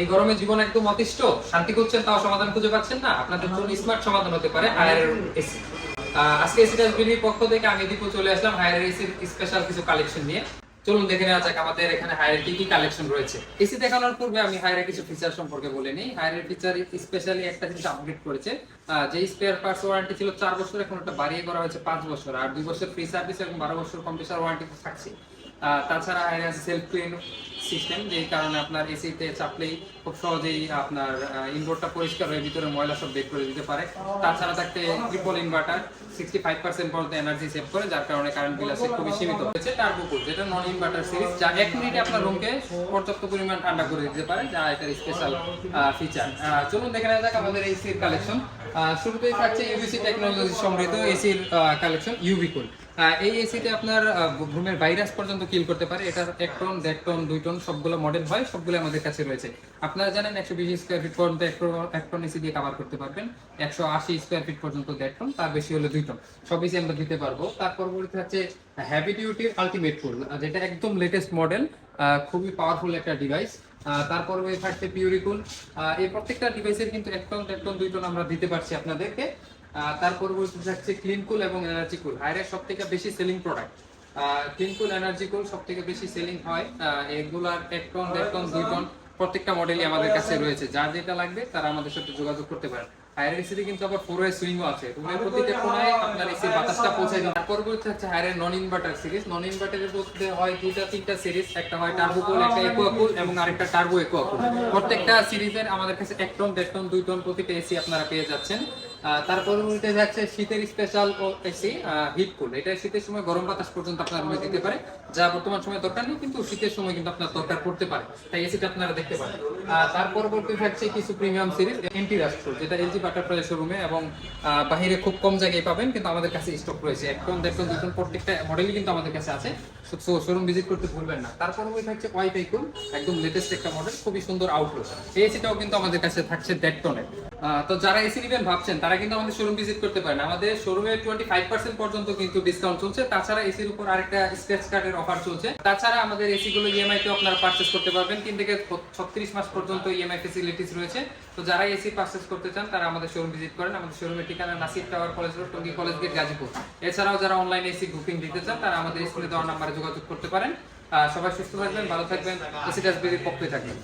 এই গরমে জীবন একদম অতিষ্ঠ, শান্তি করছেন তাও সমাধান খুঁজে পাচ্ছেন না, আপনাদের জন্য স্মার্ট সমাধান হতে পারে হায়ার এসি। আজকে এসি টাচবিলির পক্ষ থেকে আমি দীপু চলে আসলাম হায়ার এসির স্পেশাল কিছু কালেকশন নিয়ে। চলুন দেখে নেওয়া যাক আমাদের এখানে হায়ার কি কি কালেকশন রয়েছে। এসি দেখানোর পূর্বে আমি হায়ারের কিছু ফিচার সম্পর্কে বলে নিই। হায়ারের ফিচার স্পেশালি একটা জিনিস আপগ্রেড করেছে, যে স্পেয়ার পার্টস ওয়ারেন্টি ছিল 4 বছর, এখন ওটা বাড়িয়ে করা হয়েছে 5 বছর, আর 2 বছর ফ্রি সার্ভিস এবং 12 বছর কম্প্রেসার ওয়ারেন্টি থাকছে। তাছাড়া হায়ার আছে সেলফ ক্লিন সিস্টেম, যেই কারণে আপনার এসিতে চাপলেই খুব সহজেই আপনার ইনডোরটা পরিষ্কার হয়ে ভিতরে ময়লা সব বের করে দিতে পারে। তাছাড়া থাকতে ট্রিপল ইনভার্টার 65% পর্যন্ত এনার্জি সেভ করে, যার কারণে কারেন্ট বিল আসে খুবই সীমিত। হচ্ছে টার্বো কুল, যেটা নন ইনভার্টার সিরিজ, যা 1 মিনিটে আপনার রুমকে পর্যাপ্ত পরিমাণ ঠান্ডা করে দিতে পারে, যা এটার স্পেশাল ফিচার। চলুন দেখে নেওয়া যাক আমাদের এসির কালেকশন। শুরুতেই থাকছে ইউভিসি টেকনোলজি সমৃদ্ধ এসির কালেকশন ইউভি কুল। এই এসিতে আপনার রুমের ভাইরাস পর্যন্ত কিল করতে পারে। এটা 1 টন, 1.5 টন, 2 টন সবগুলো মডেল হয়, সবগুলো আমাদের কাছে রয়েছে। আপনারা জানেন 120 স্কয়ার ফিট পর্যন্ত 1 টন এসি দিয়ে কভার করতে পারবেন, 180 স্কয়ার ফিট পর্যন্ত 1.5 টন, তার বেশি হলে 2 টন, সব এসি আমরা দিতে পারবো। তারপর বলতে হচ্ছে হেভি ডিউটির আলটিমেট কুল, যেটা একদম লেটেস্ট মডেল, খুবই পাওয়ারফুল একটা ডিভাইস। তারপর থাকছে পিউরিকুল। এই প্রত্যেকটা ডিভাইসের কিন্তু 1 টন, 1.5 টন, 2 টন আমরা দিতে পারছি আপনাদেরকে। তারপর থাকছে ক্লিন কুল এবং এনার্জি কুল, হায়ারের সব থেকে বেশি সেলিং প্রোডাক্ট। ক্লিন কুল, এনার্জি কুল সব থেকে বেশি সেলিং হয়। এগুলার 1 টন, 1.5 টন, 2 টন প্রত্যেকটা মডেলই আমাদের কাছে রয়েছে। যার যেটা লাগবে তারা আমাদের সাথে যোগাযোগ করতে পারেন। হায়ার এসিতে কিন্তু আবার 4-ওয়ে সুইংও আছে, রুমের প্রতিটা কোণায় আপনার এসির বাতাসটা পৌঁছে দিন। তারপর হচ্ছে হায়ারের নন ইনভার্টার সিরিজ। নন ইনভার্টারের মধ্যে হয় 2-3টা সিরিজ, একটা হয় টার্বো কুল, একটা একুয়া কুল এবং আরেকটা টার্বো একুয়া কুল। প্রত্যেকটা সিরিজের আমাদের কাছে 1 টন, 1.5 টন, 2 টন প্রতিটা এসি আপনারা পেয়ে যাচ্ছেন। তারপর উল্টে যাচ্ছে শীতের স্পেশাল এসি হিট কুল। এটা শীতের সময় গরম বাতাস পর্যন্ত আপনার রুমে দিতে পারে, যা বর্তমান সময়ে দরকার নেই, কিন্তু শীতের সময় কিন্তু আপনার দরকার পড়তে পারে, তাই এসিটা আপনারা দেখতে পারেন। তারপর বলতে থাকছে কিছু প্রিমিয়াম সিরিজ এন্টি রাস্ট কুল, যেটা এলজি বাটারফ্লাই শোরুমে এবং বাহিরে খুব কম জায়গায় পাবেন, কিন্তু আমাদের কাছে স্টক রয়েছে। 1 টন, 1.5 টন, 2 টন প্রত্যেকটা মডেলই কিন্তু আমাদের কাছে আছে, শোরুম ভিজিট করতে ভুলবেন না। তারপর থাকছে ওয়াইফাই কুল, একদম লেটেস্ট একটা মডেল, খুবই সুন্দর আউটলুক। এই এসিটাও কিন্তু আমাদের কাছে থাকছে 1.5 টনের। তো যারা এসি নেবেন ভাবছেন তারা কিন্তু আমাদের শোরুম ভিজিট করতে পারেন। আমাদের শোরুমে 25% পর্যন্ত কিন্তু ডিসকাউন্ট চলছে। তাছাড়া এসির উপর আরেকটা স্ক্র্যাচ কার্ডের অফার চলছে। তাছাড়া আমাদের এসি গুলো ইএমআই তে আপনারা পারচেজ করতে পারবেন, 3 থেকে 36 মাস পর্যন্ত ইএমআই ফ্যাসিলিটিস রয়েছে। তো যারা এসি পারচেজ করতে চান তারা আমাদের শোরুম ভিজিট করেন। আমাদের শোরুমের ঠিকানা Nasir tower, college road, Tongi college gate, Gazipur. এছাড়াও যারা অনলাইনে এসি বুকিং দিতে চান তারা আমাদের স্ক্রিনে দেওয়া নাম্বারে যোগাযোগ করতে পারেন। সবাই সুস্থ থাকবেন, ভালো থাকবেন, এসি টাচবিলির পক্ষে থাকবেন।